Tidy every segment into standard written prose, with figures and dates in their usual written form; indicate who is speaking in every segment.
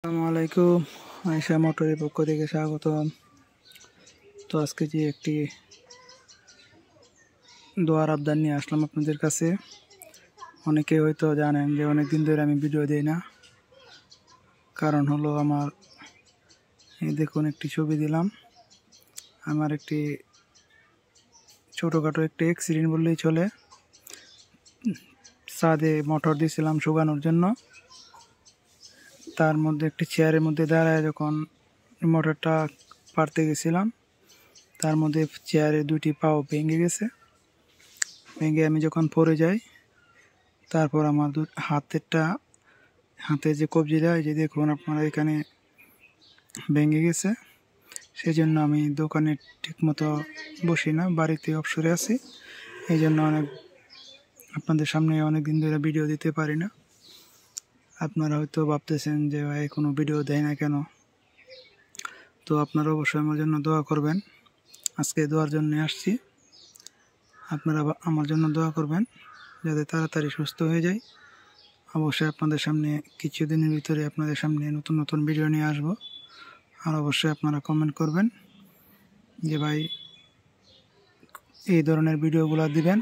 Speaker 1: আসসালামু আলাইকুম। আয়েশা মোটরের পক্ষ থেকে স্বাগতম। তো আজকে যে একটি দোয়ার আবদার নিয়ে আসলাম আপনাদের কাছে। অনেকে হয়তো জানেন যে অনেক দিন ধরে আমি ভিডিও দিই না, কারণ হলো আমার এই দেখুন একটি ছবি দিলাম। আমার একটি ছোটোখাটো একটি অ্যাক্সিডেন্ট বললেই চলে। ছাদে মোটর দিয়েছিলাম শুকানোর জন্য, তার মধ্যে একটি চেয়ারের মধ্যে দাঁড়ায় যখন মোটরটা পারতে গেছিলাম, তার মধ্যে চেয়ারের দুটি পাও ভেঙে গেছে। ভেঙে আমি যখন পড়ে যাই, তারপর আমার হাতের যে কবজিটা, এই যে দেখুন আপনারা এখানে ভেঙে গেছে। সেই জন্য আমি দোকানে ঠিকমতো বসি না, বাড়িতে অবসরে আছি। এই জন্য আপনাদের সামনে অনেক দিন ধরে ভিডিও দিতে পারি না। আপনারা হয়তো ভাবতেছেন যে ভাই কোনো ভিডিও দেয় না কেন। তো আপনারা অবশ্যই আমার জন্য দোয়া করবেন। আজকে দোয়ার জন্য আসছি, আপনারা আমার জন্য দোয়া করবেন যাতে তাড়াতাড়ি সুস্থ হয়ে যায়। অবশ্যই আপনাদের সামনে কিছুদিনের ভিতরে আপনাদের সামনে নতুন নতুন ভিডিও নিয়ে আসব। আর অবশ্যই আপনারা কমেন্ট করবেন যে ভাই এই ধরনের ভিডিওগুলো দিবেন।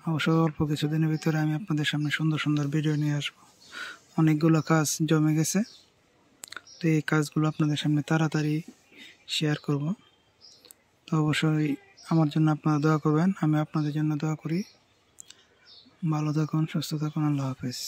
Speaker 1: অবশ্যই অল্প কিছুদিনের ভিতরে আমি আপনাদের সামনে সুন্দর সুন্দর ভিডিও নিয়ে আসব। অনেকগুলো কাজ জমে গেছে, তো এই কাজগুলো আপনাদের সামনে তাড়াতাড়ি শেয়ার করব। তো অবশ্যই আমার জন্য আপনারা দোয়া করবেন, আমি আপনাদের জন্য দোয়া করি। ভালো থাকুন, সুস্থ থাকুন, আল্লাহ হাফেজ।